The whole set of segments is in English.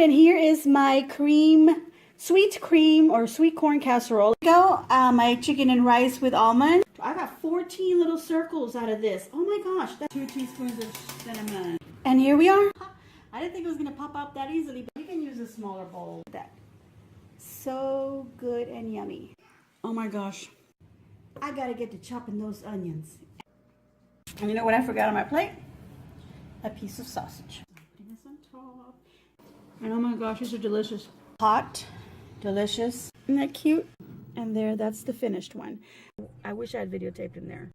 and here is my sweet cream or sweet corn casserole. Here we go, my chicken and rice with almond. I got 14 little circles out of this. Oh my gosh, that's 2 teaspoons of cinnamon. And here we are. I didn't think it was gonna pop up that easily, but you can use a smaller bowl. That so good and yummy. Oh my gosh, I gotta get to chopping those onions. And you know what I forgot on my plate? A piece of sausage. Putting this on top. And oh my gosh, these are delicious. Hot, delicious. Isn't that cute? And there, that's the finished one. I wish I had videotaped in there.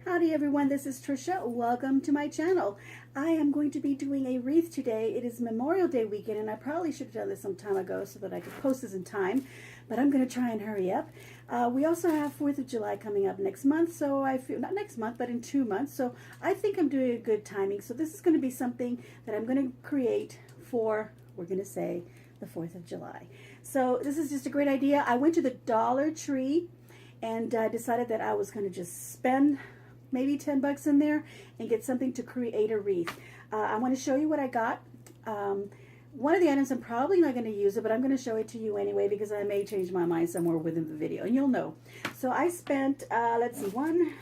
Howdy everyone, this is Tricia. Welcome to my channel. I am going to be doing a wreath today. It is Memorial Day weekend and I probably should have done this some time ago so that I could post this in time, but I'm going to try and hurry up. We also have 4th of July coming up next month, so I feel, not next month, but in 2 months, so I think I'm doing a good timing. So this is going to be something that I'm going to create for, we're going to say, the 4th of July. So this is just a great idea. I went to the Dollar Tree and decided that I was going to just spend maybe 10 bucks in there and get something to create a wreath. I want to show you what I got. One of the items I'm probably not going to use it, but I'm going to show it to you anyway because I may change my mind somewhere within the video and you'll know. So I spent, let's see, 1,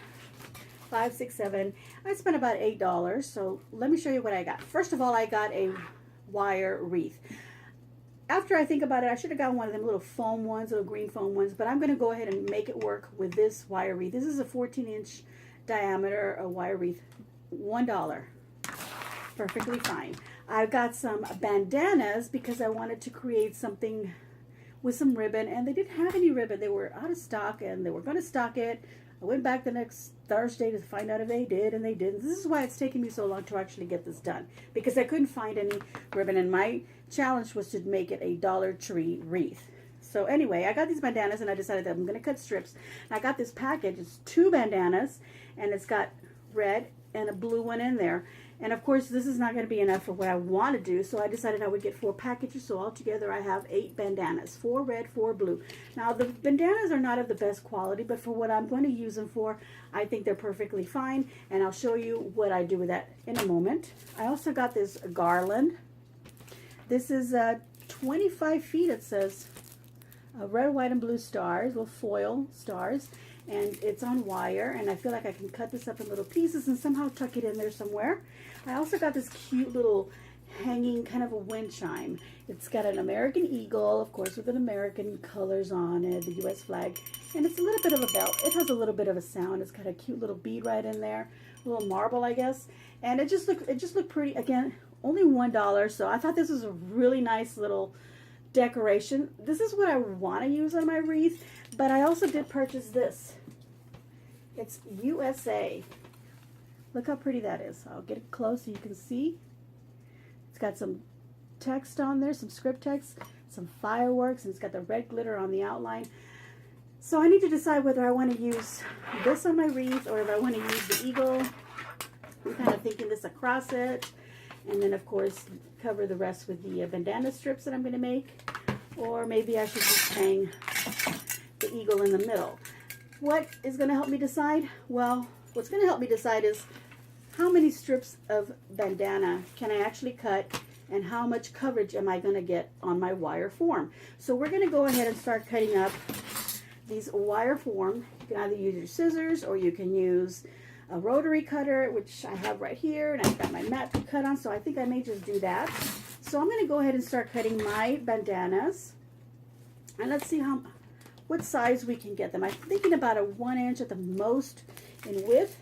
5, 6, 7. I spent about $8. So let me show you what I got. First of all, I got a wire wreath. After I think about it, I should have gotten one of them little foam ones, little green foam ones, but I'm going to go ahead and make it work with this wire wreath. This is a 14-inch diameter, a wire wreath, $1. Perfectly fine. I've got some bandanas because I wanted to create something with some ribbon, and they didn't have any ribbon. They were out of stock, and they were going to stock it. I went back the next Thursday to find out if they did, and they didn't. This is why it's taken me so long to actually get this done, because I couldn't find any ribbon, and my challenge was to make it a Dollar Tree wreath. So anyway, I got these bandanas, and I decided that I'm going to cut strips. And I got this package. It's 2 bandanas, and it's got red and a blue one in there. And of course, this is not going to be enough for what I want to do, so I decided I would get 4 packages. So altogether, I have 8 bandanas, 4 red, 4 blue. Now, the bandanas are not of the best quality, but for what I'm going to use them for, I think they're perfectly fine. And I'll show you what I do with that in a moment. I also got this garland. This is 25 feet, it says. Red, white, and blue stars, little foil stars, and it's on wire, and I feel like I can cut this up in little pieces and somehow tuck it in there somewhere. I also got this cute little hanging kind of a wind chime. It's got an American eagle, of course, with an American colors on it, the U.S. flag, and it's a little bit of a bell. It has a little bit of a sound. It's got a cute little bead right in there, a little marble, I guess, and it just looked pretty. Again, only $1, so I thought this was a really nice little decoration. This is what I want to use on my wreath, but I also did purchase this. It's USA. Look how pretty that is. I'll get it close so you can see. It's got some text on there, some script text, some fireworks, and it's got the red glitter on the outline. So I need to decide whether I want to use this on my wreath or if I want to use the eagle. I'm kind of thinking this across it, and then of course cover the rest with the bandana strips that I'm going to make, or maybe I should just hang the eagle in the middle. What is going to help me decide? Well, what's going to help me decide is how many strips of bandana can I actually cut and how much coverage am I going to get on my wire form. So we're going to go ahead and start cutting up these wire form. You can either use your scissors or you can use a rotary cutter, which I have right here, and I've got my mat to cut on, so I think I may just do that. So I'm going to go ahead and start cutting my bandanas, and let's see what size we can get them. I'm thinking about a 1 inch at the most in width,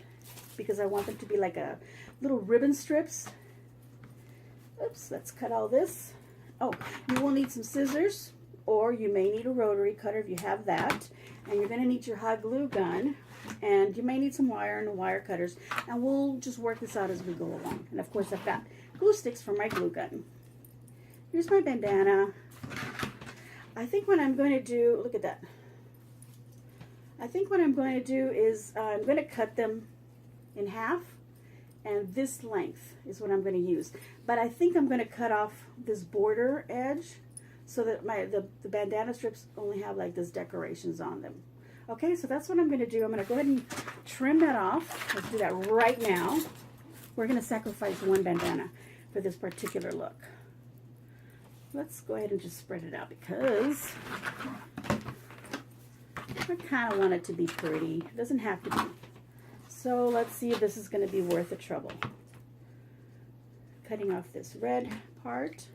because I want them to be like a little ribbon strips. Oops, let's cut all this. Oh, you will need some scissors, or you may need a rotary cutter if you have that, and you're going to need your hot glue gun. And you may need some wire and wire cutters, and we'll just work this out as we go along. And of course, I've got glue sticks for my glue gun. Here's my bandana. I think what I'm going to do, look at that. I think what I'm going to do is I'm going to cut them in half, and this length is what I'm going to use. But I think I'm going to cut off this border edge so that the bandana strips only have like this decorations on them. Okay, so that's what I'm going to do. I'm going to go ahead and trim that off. Let's do that right now. We're going to sacrifice one bandana for this particular look. Let's go ahead and just spread it out because I kind of want it to be pretty. It doesn't have to be. So let's see if this is going to be worth the trouble. Cutting off this red part.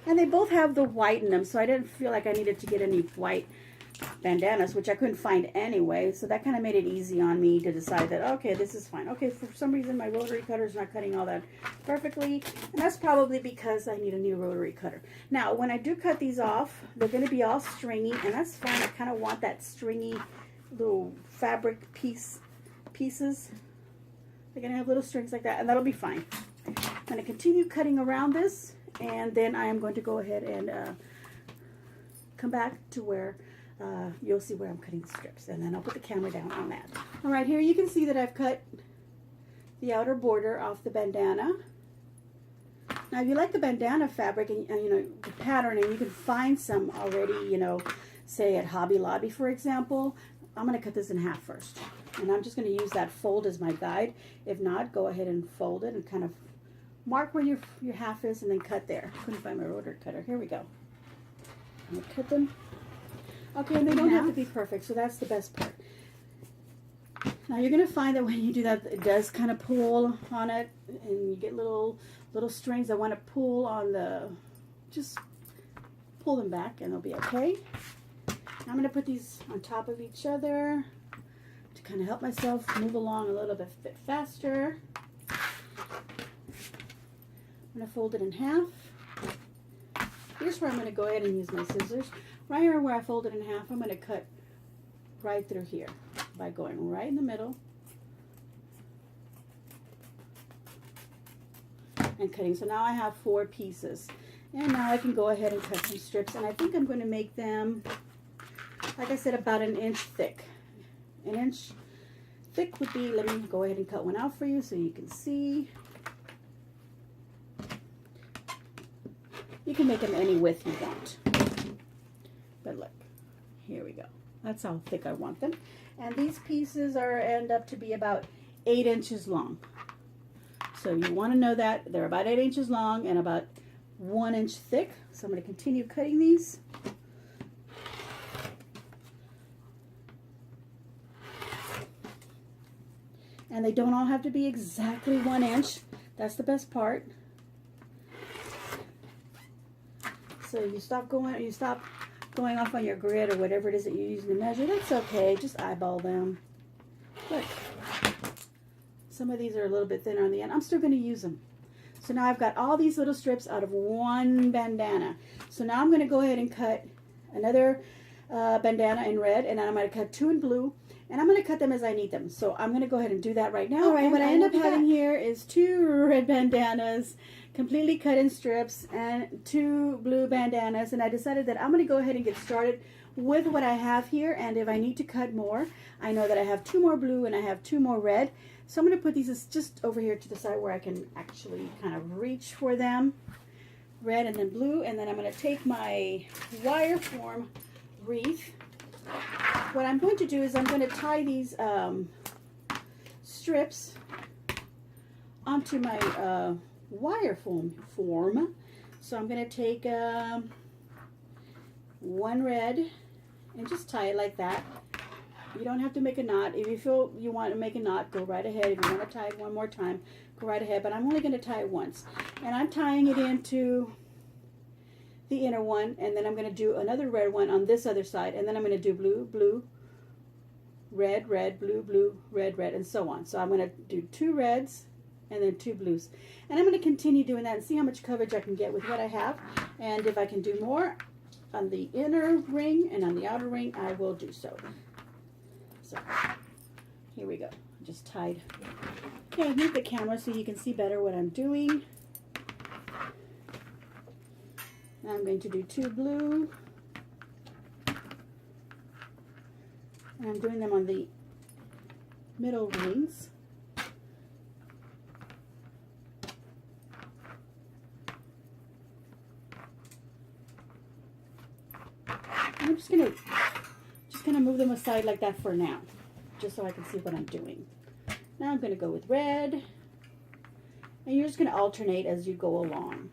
And they both have the white in them, so I didn't feel like I needed to get any white bandanas, which I couldn't find anyway. So that kind of made it easy on me to decide that, okay, this is fine. Okay, for some reason my rotary cutter is not cutting all that perfectly, and that's probably because I need a new rotary cutter. Now, when I do cut these off, they're going to be all stringy, and that's fine. I kind of want that stringy little fabric pieces. They're going to have little strings like that, and that'll be fine. I'm going to continue cutting around this, and then I am going to go ahead and come back to where you'll see where I'm cutting the strips, and then I'll put the camera down on that. All right, here you can see that I've cut the outer border off the bandana. Now, if you like the bandana fabric and you know the pattern, and you can find some already, you know, say at Hobby Lobby, for example, I'm going to cut this in half first, and I'm just going to use that fold as my guide. If not, go ahead and fold it and kind of mark where your half is, and then cut there. Couldn't find my rotary cutter. Here we go. I'm going to cut them. Okay, and they don't have to be perfect, so that's the best part. Now you're going to find that when you do that, it does kind of pull on it, and you get little strings that want to pull on the, just pull them back and they'll be okay. Now I'm going to put these on top of each other to kind of help myself move along a little bit faster. I'm going to fold it in half. Here's where I'm going to go ahead and use my scissors. Right here where I folded in half, I'm going to cut right through here by going right in the middle and cutting. So now I have 4 pieces. And now I can go ahead and cut some strips. And I think I'm going to make them, like I said, about 1 inch thick. 1 inch thick would be, let me go ahead and cut one out for you so you can see. You can make them any width you want. But look, here we go. That's how thick I want them. And these pieces end up to be about 8 inches long. So you want to know that they're about 8 inches long and about 1 inch thick. So I'm going to continue cutting these. And they don't all have to be exactly 1 inch. That's the best part. So you stop going off on your grid or whatever it is that you're using to measure. That's okay. Just eyeball them. Look, some of these are a little bit thinner on the end. I'm still going to use them. So now I've got all these little strips out of one bandana. So now I'm going to go ahead and cut another bandana in red, and then I'm going to cut 2 in blue, and I'm going to cut them as I need them. So I'm going to go ahead and do that right now. All right, what I end up having here is 2 red bandanas, completely cut in strips, and 2 blue bandanas, and I decided that I'm going to go ahead and get started with what I have here, and if I need to cut more, I know that I have 2 more blue and I have 2 more red, so I'm going to put these just over here to the side where I can actually kind of reach for them. Red and then blue, and then I'm going to take my wire form wreath. What I'm going to do is I'm going to tie these strips onto my wire form. So I'm going to take 1 red and just tie it like that. You don't have to make a knot. If you feel you want to make a knot, go right ahead. If you want to tie it one more time, go right ahead. But I'm only going to tie it once. And I'm tying it into the inner one, and then I'm going to do another red one on this other side, and then I'm going to do blue, blue, red, red, blue, blue, red, red, and so on. So I'm going to do 2 reds and then 2 blues. And I'm going to continue doing that and see how much coverage I can get with what I have. And if I can do more on the inner ring and on the outer ring, I will do so. So here we go. I just tied. Okay, move the camera so you can see better what I'm doing. Now I'm going to do 2 blue. And I'm doing them on the middle rings. I'm just going to just going to move them aside like that for now, just so I can see what I'm doing. Now I'm going to go with red, and you're just going to alternate as you go along.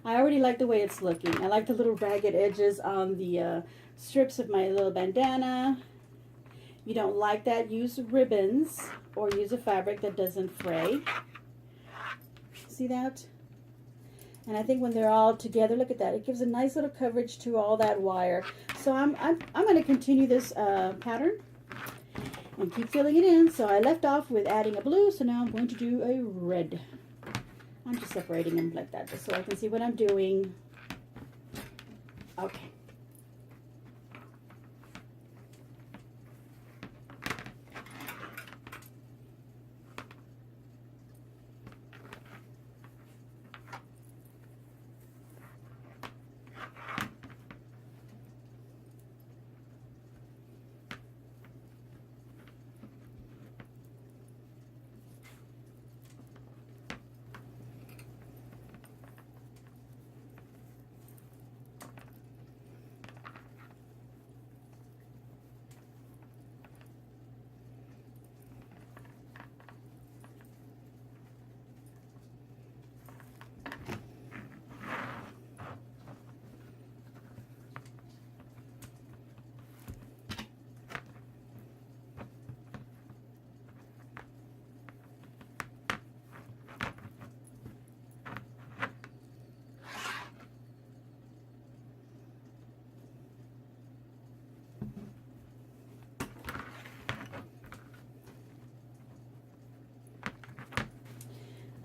I already like the way it's looking. I like the little ragged edges on the strips of my little bandana. If you don't like that, use ribbons or use a fabric that doesn't fray. See that? And I think when they're all together, look at that. It gives a nice little coverage to all that wire. So I'm going to continue this pattern and keep filling it in. So I left off with adding a blue, so now I'm going to do a red. I'm just separating them like that, just so I can see what I'm doing. Okay.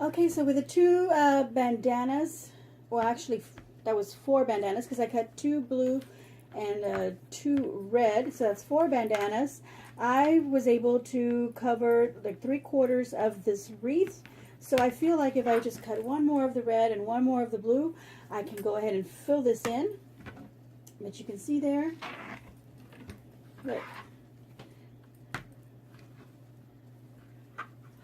Okay, so with the two bandanas, well actually that was 4 bandanas because I cut 2 blue and 2 red, so that's 4 bandanas. I was able to cover like 3/4 of this wreath, so I feel like if I just cut 1 more of the red and 1 more of the blue, I can go ahead and fill this in. But you can see there, look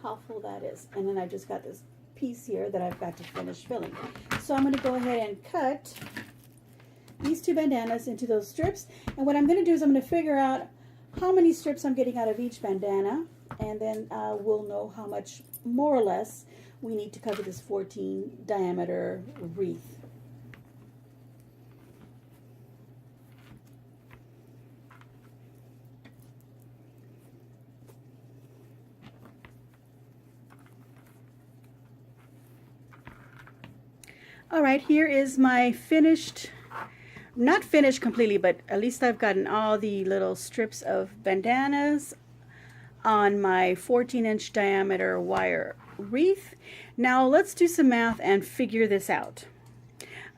how full that is. And then I just got this piece here that I've got to finish filling. So I'm going to go ahead and cut these 2 bandanas into those strips. And what I'm going to do is I'm going to figure out how many strips I'm getting out of each bandana, and then we'll know how much more or less we need to cover this 14 diameter wreath. All right, here is my finished, not finished completely, but at least I've gotten all the little strips of bandanas on my 14-inch diameter wire wreath. Now let's do some math and figure this out.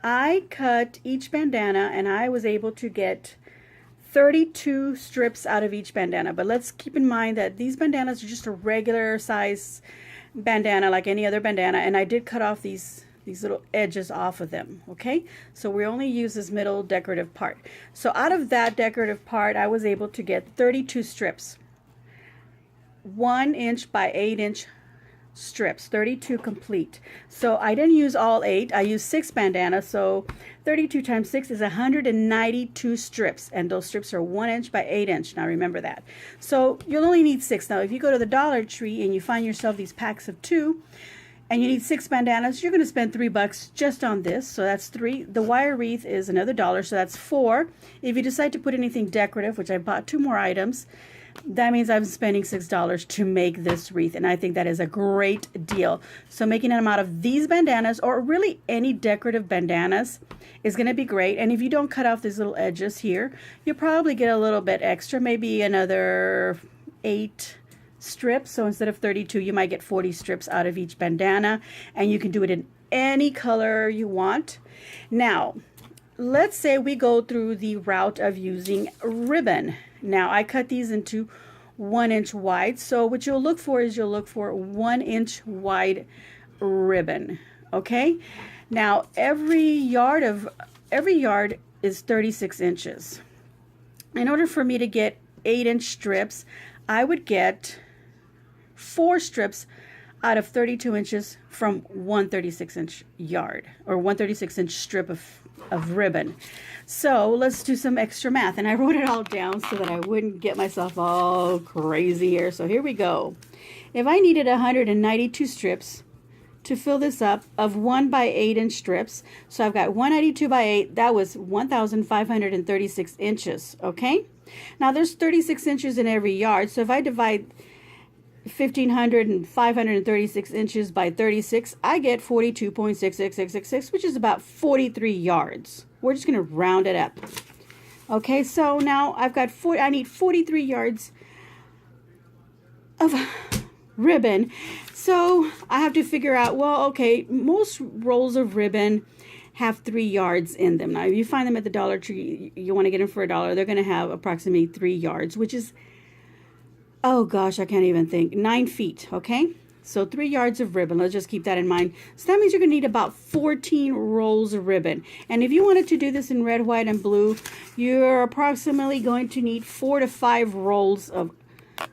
I cut each bandana and I was able to get 32 strips out of each bandana, but let's keep in mind that these bandanas are just a regular size bandana like any other bandana, and I did cut off these little edges off of them. Okay, so we only use this middle decorative part. So out of that decorative part I was able to get 32 strips, 1 inch by 8 inch strips, 32 complete. So I didn't use all 8, I used 6 bandanas, so 32 times 6 is 192 strips, and those strips are 1 inch by 8 inch. Now remember that. So you'll only need 6. Now if you go to the Dollar Tree and you find yourself these packs of 2 and you need 6 bandanas, you're going to spend $3 just on this. So that's 3. The wire wreath is another $1, so that's 4. If you decide to put anything decorative, which I bought 2 more items, that means I'm spending $6 to make this wreath, and I think that is a great deal. So making them out of these bandanas, or really any decorative bandanas, is going to be great. And if you don't cut off these little edges here, you'll probably get a little bit extra, maybe another 8 strips. So instead of 32, you might get 40 strips out of each bandana, and you can do it in any color you want. Now let's say we go through the route of using ribbon. Now I cut these into 1 inch wide, so what you'll look for is you'll look for 1 inch wide ribbon. Okay, now every yard is 36 inches. In order for me to get 8 inch strips, I would get 4 strips out of 32 inches from 136-inch yard, or 136-inch strip of ribbon. So let's do some extra math. And I wrote it all down so that I wouldn't get myself all crazy here. So here we go. If I needed 192 strips to fill this up of 1 by 8 inch strips, so I've got 192 by 8, that was 1,536 inches, okay? Now there's 36 inches in every yard, so if I divide 1,536 inches by 36, I get 42.66666, which is about 43 yards. We're just going to round it up. Okay, so now I've got I need 43 yards of ribbon. So I have to figure out, well, okay, most rolls of ribbon have 3 yards in them. Now, if you find them at the Dollar Tree, you want to get them for $1, they're going to have approximately 3 yards, which is, oh gosh, I can't even think, 9 feet, okay? So 3 yards of ribbon, let's just keep that in mind. So that means you're going to need about 14 rolls of ribbon. And if you wanted to do this in red, white, and blue, you're approximately going to need 4 to 5 rolls of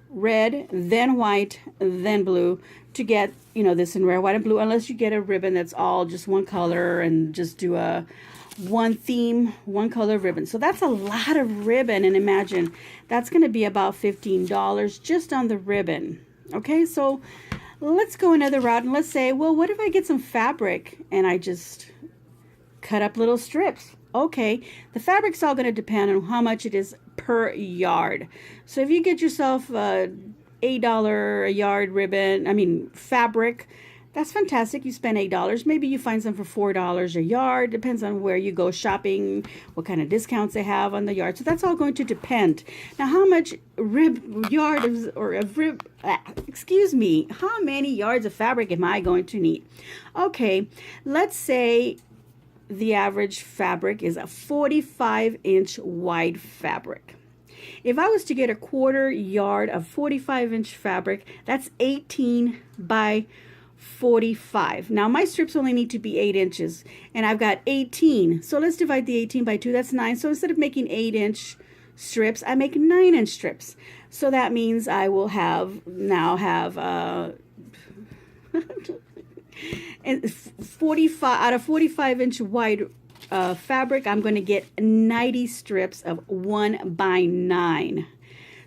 red, then white, then blue to get, you know, this in red, white, and blue, unless you get a ribbon that's all just one color and just do a one theme, one color ribbon. So that's a lot of ribbon, and imagine that's going to be about $15 just on the ribbon. Okay, so let's go another route and let's say, well, what if I get some fabric and I just cut up little strips? Okay, the fabric's all going to depend on how much it is per yard. So if you get yourself $8 a yard ribbon, fabric, that's fantastic. You spend $8. Maybe you find some for $4 a yard. Depends on where you go shopping, what kind of discounts they have on the yard. So that's all going to depend. Now, how much how many yards of fabric am I going to need? Okay, let's say the average fabric is a 45-inch wide fabric. If I was to get a 1/4 yard of 45-inch fabric, that's 18 by 45. Now my strips only need to be 8 inches, and I've got 18. So let's divide the 18 by 2. That's 9. So instead of making 8-inch strips, I make 9-inch strips. So that means I will now have and 45 out of 45-inch wide fabric, I'm going to get 90 strips of 1 by 9.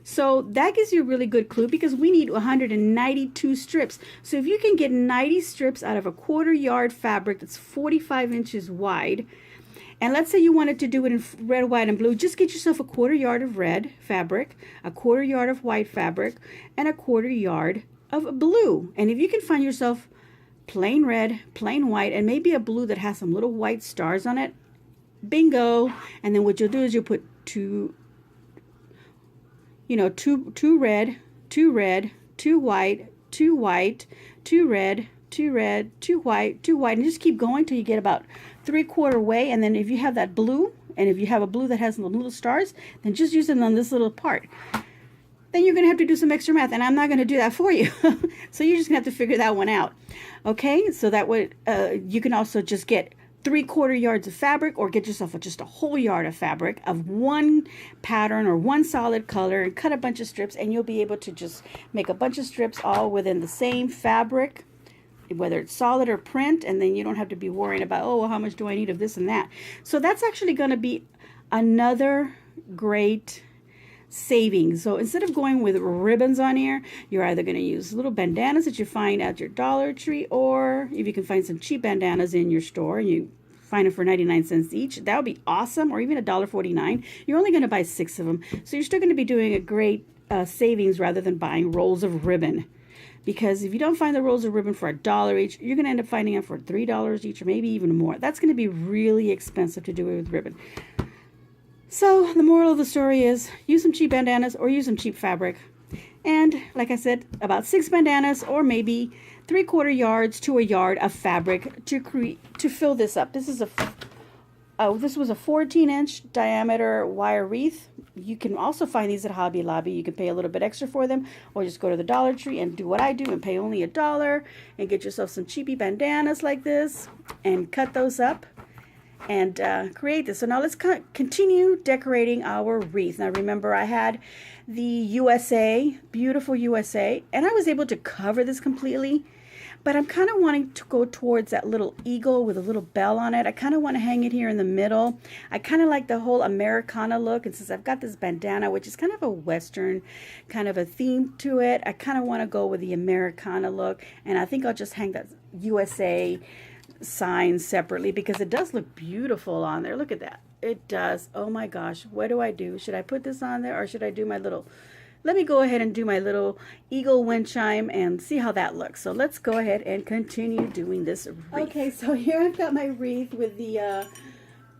So that gives you a really good clue, because we need 192 strips. So if you can get 90 strips out of a 1/4 yard fabric that's 45 inches wide, and let's say you wanted to do it in red, white, and blue, just get yourself a 1/4 yard of red fabric, a 1/4 yard of white fabric, and a 1/4 yard of blue. And if you can find yourself plain red, plain white, and maybe a blue that has some little white stars on it, bingo. And then what you'll do is you'll put two red, 2 red, 2 white, 2 white, 2 red, 2 red, 2 white, 2 white, and just keep going till you get about 3/4 way. And then if you have that blue, and if you have a blue that has little stars, then just use it on this little part. Then you're going to have to do some extra math, and I'm not going to do that for you. So you're just going to have to figure that one out. Okay, so that way you can also just get 3/4 yards of fabric, or get yourself just a whole yard of fabric of one pattern or one solid color, and cut a bunch of strips, and you'll be able to just make a bunch of strips all within the same fabric, whether it's solid or print, and then you don't have to be worrying about, oh, well, how much do I need of this and that. So that's actually going to be another great savings. So instead of going with ribbons on here, you're either going to use little bandanas that you find at your Dollar Tree, or if you can find some cheap bandanas in your store and you find them for 99 cents each, that would be awesome, or even $1.49. You're only going to buy 6 of them, so you're still going to be doing a great savings rather than buying rolls of ribbon. Because if you don't find the rolls of ribbon for $1 each, you're going to end up finding them for $3 each, or maybe even more. That's going to be really expensive to do it with ribbon. So the moral of the story is, use some cheap bandanas or use some cheap fabric. And like I said, about 6 bandanas or maybe 3/4 yards to a yard of fabric to fill this up. This was a 14-inch diameter wire wreath. You can also find these at Hobby Lobby. You can pay a little bit extra for them, or just go to the Dollar Tree and do what I do and pay only $1 and get yourself some cheapy bandanas like this and cut those up. and create this. So now let's continue decorating our wreath. Now remember, I had the USA, beautiful USA, and I was able to cover this completely, but I'm kind of wanting to go towards that little eagle with a little bell on it. I kind of want to hang it here in the middle. I kind of like the whole Americana look, and since I've got this bandana, which is kind of a Western kind of a theme to it, I kind of want to go with the Americana look, and I think I'll just hang that USA sign separately because it does look beautiful on there. Look at that. It does. Oh my gosh. What do I do? Should I put this on there, or should I do my little... Let me go ahead and do my little eagle wind chime and see how that looks. So let's go ahead and continue doing this wreath. Okay, so here I've got my wreath with the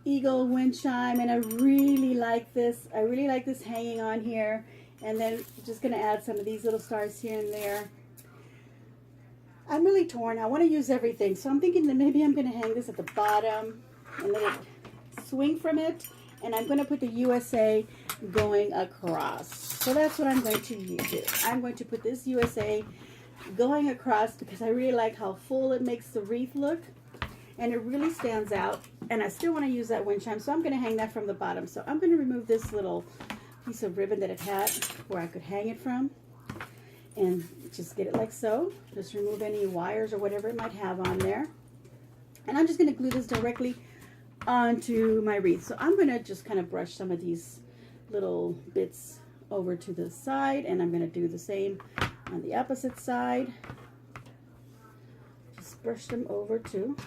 eagle wind chime, and I really like this. I really like this hanging on here. And then just going to add some of these little stars here and there. I'm really torn. I want to use everything. So I'm thinking that maybe I'm going to hang this at the bottom and let it swing from it. And I'm going to put the USA going across. So that's what I'm going to do. I'm going to put this USA going across because I really like how full it makes the wreath look. And it really stands out. And I still want to use that wind chime. So I'm going to hang that from the bottom. So I'm going to remove this little piece of ribbon that it had where I could hang it from. And just get it like so. Just remove any wires or whatever it might have on there. And I'm just going to glue this directly onto my wreath. So I'm going to just kind of brush some of these little bits over to the side, and I'm going to do the same on the opposite side. Just brush them over too,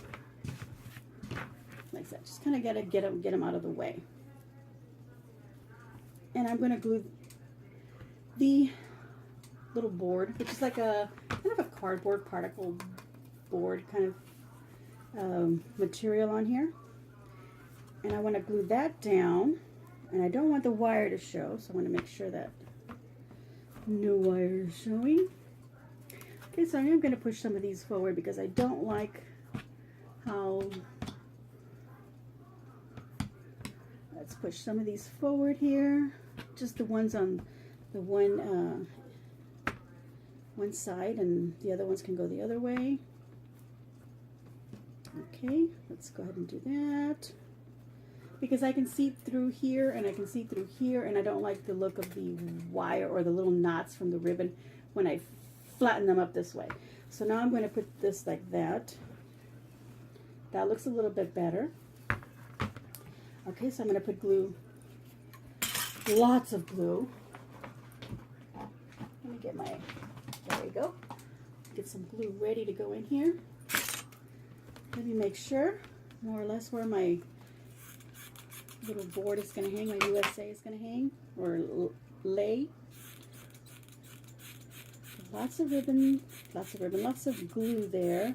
like that. Just kind of gotta get them out of the way. And I'm going to glue the little board, which is like a kind of a cardboard particle board kind of material on here. And I want to glue that down, and I don't want the wire to show, so I want to make sure that no wire is showing. Okay, so I am going to push some of these forward because I don't like how... Let's push some of these forward here, just the ones on the one side, and the other ones can go the other way. Okay, let's go ahead and do that. Because I can see through here and I can see through here, and I don't like the look of the wire or the little knots from the ribbon when I flatten them up this way. So now I'm going to put this like that. That looks a little bit better. Okay, so I'm going to put glue, lots of glue. Let me get my, there we go. Get some glue ready to go in here. Let me make sure more or less where my little board is going to hang, my USA is going to hang or lay. Lots of ribbon, lots of glue there.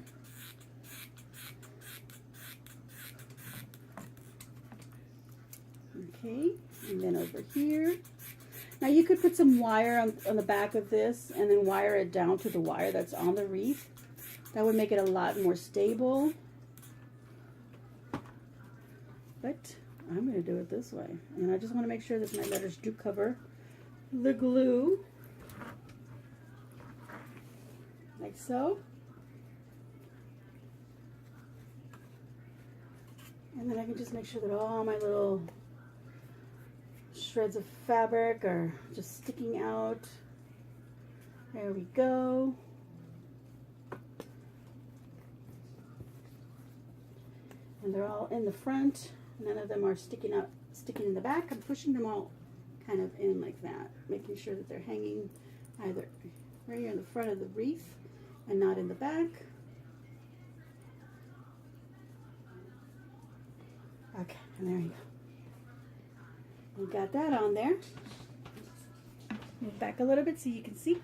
Okay, and then over here. Now you could put some wire on the back of this and then wire it down to the wire that's on the wreath. That would make it a lot more stable. But I'm going to do it this way. And I just want to make sure that my letters do cover the glue. Like so. And then I can just make sure that all my little shreds of fabric are just sticking out. There we go. And they're all in the front. None of them are sticking in the back. I'm pushing them all kind of in like that, making sure that they're hanging either right here in the front of the wreath and not in the back. Okay, and there you go. We got that on there. Move back a little bit so you can see.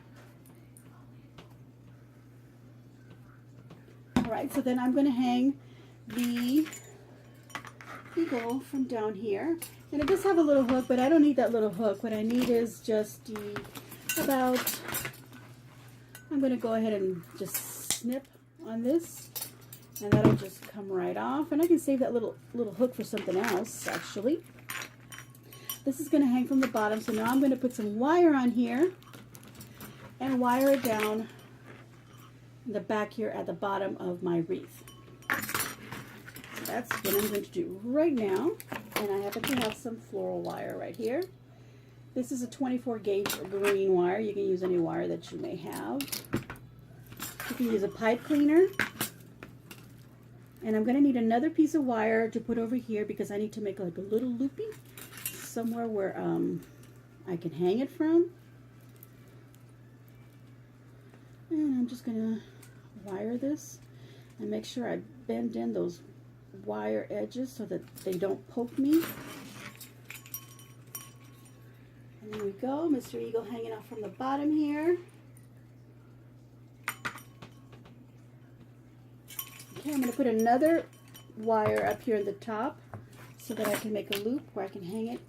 All right, so then I'm going to hang the eagle from down here, and it does have a little hook, but I don't need that little hook. What I need is just about, I'm going to go ahead and just snip on this, and that'll just come right off, and I can save that little hook for something else. Actually, this is going to hang from the bottom, so now I'm going to put some wire on here and wire it down in the back here at the bottom of my wreath. that's what I'm going to do right now. And I happen to have some floral wire right here. This is a 24 gauge green wire. You can use any wire that you may have. You can use a pipe cleaner. And I'm going to need another piece of wire to put over here because I need to make like a little loopy somewhere where I can hang it from. And I'm just going to wire this and make sure I bend in those wire edges so that they don't poke me. And there we go, Mr. Eagle hanging out from the bottom here. Okay, I'm going to put another wire up here at the top so that I can make a loop where I can hang it.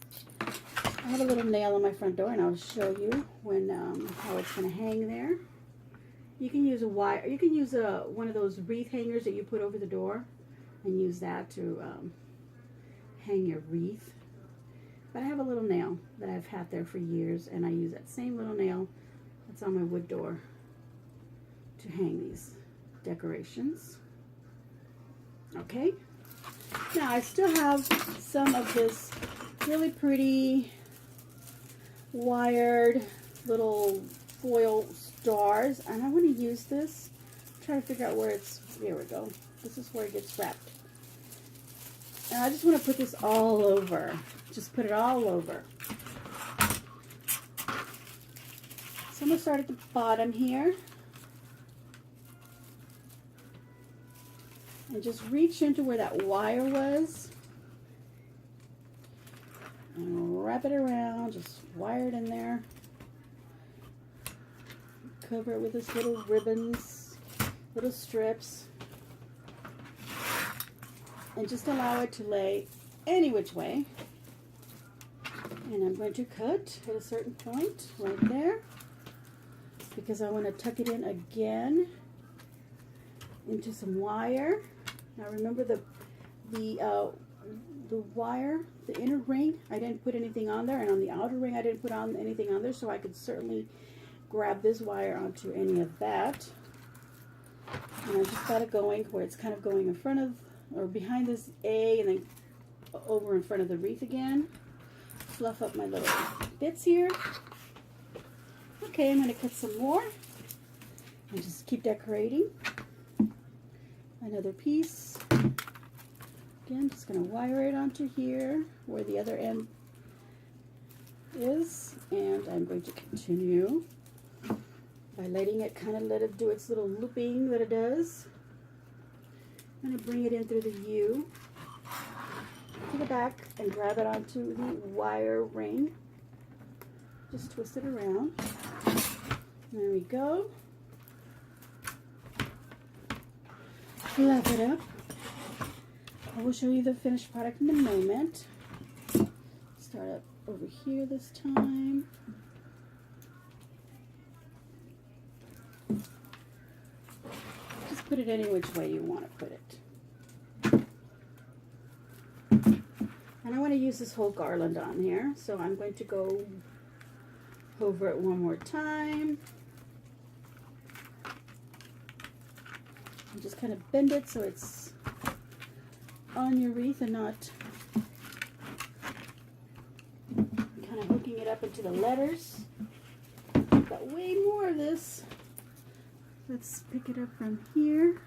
I have a little nail on my front door, and I'll show you when how it's going to hang there. You can use a wire. You can use one of those wreath hangers that you put over the door, and use that to hang your wreath. But I have a little nail that I've had there for years, and I use that same little nail that's on my wood door to hang these decorations. Okay, now I still have some of this really pretty wired little foil stars, and I want to use this. Try to figure out where it's. There we go. This is where it gets wrapped. And I just want to put this all over. Just put it all over. So I'm going to start at the bottom here. And just reach into where that wire was. And wrap it around. Just wire it in there. Cover it with this little ribbons, little strips. And just allow it to lay any which way. And I'm going to cut at a certain point right there because I want to tuck it in again into some wire. Now remember the wire, the inner ring, I didn't put anything on there, and on the outer ring I didn't put on anything on there, so I could certainly grab this wire onto any of that. And I just got it going where it's kind of going in front of or behind this A and then over in front of the wreath again. Fluff up my little bits here. Okay, I'm going to cut some more and just keep decorating. Another piece. Again, just going to wire it onto here where the other end is, and I'm going to continue by letting it let it do its little looping that it does. I'm going to bring it in through the U to the back and grab it onto the wire ring. Just twist it around. There we go. Fluff it up. I will show you the finished product in a moment. Start up over here this time. Just put it any which way you want to put it. And I want to use this whole garland on here, so I'm going to go over it one more time. And just kind of bend it so it's on your wreath and not kind of hooking it up into the letters. I've got way more of this. Let's pick it up from here.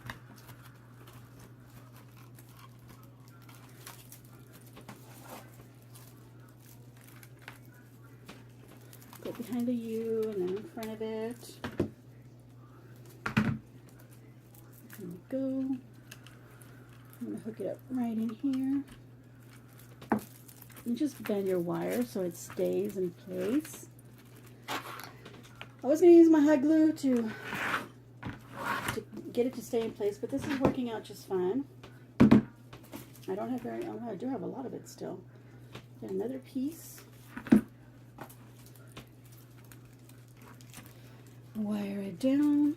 Go behind the U and then in front of it. There we go. I'm going to hook it up right in here. And just bend your wire so it stays in place. I was going to use my hot glue to get it to stay in place, but this is working out just fine. I don't have very, oh, I do have a lot of it still. Get another piece. Wire it down.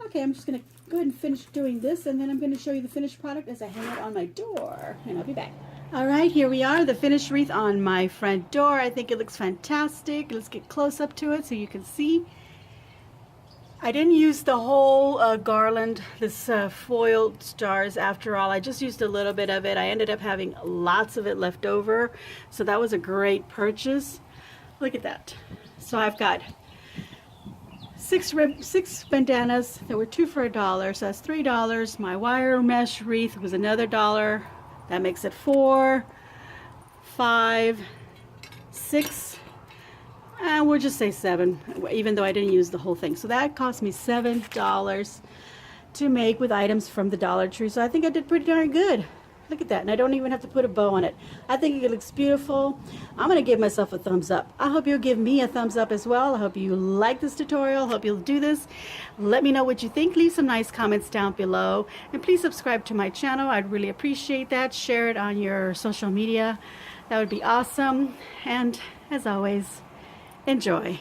Okay, I'm just going to go ahead and finish doing this, and then I'm going to show you the finished product as I hang it on my door, and I'll be back. All right, here we are, the finished wreath on my front door. I think it looks fantastic. Let's get close up to it so you can see. I didn't use the whole garland, this foiled stars after all. I just used a little bit of it. I ended up having lots of it left over. So that was a great purchase. Look at that. So I've got six bandanas. There were 2 for $1, so that's $3. My wire mesh wreath was another $1. That makes it 4, 5, 6, and we'll just say 7, even though I didn't use the whole thing. So that cost me $7 to make with items from the Dollar Tree. So I think I did pretty darn good. Look at that, and I don't even have to put a bow on it. I think it looks beautiful. I'm gonna give myself a thumbs up. I hope you'll give me a thumbs up as well. I hope you like this tutorial. I hope you'll do this. Let me know what you think. Leave some nice comments down below. And please subscribe to my channel. I'd really appreciate that. Share it on your social media. That would be awesome. And as always, enjoy.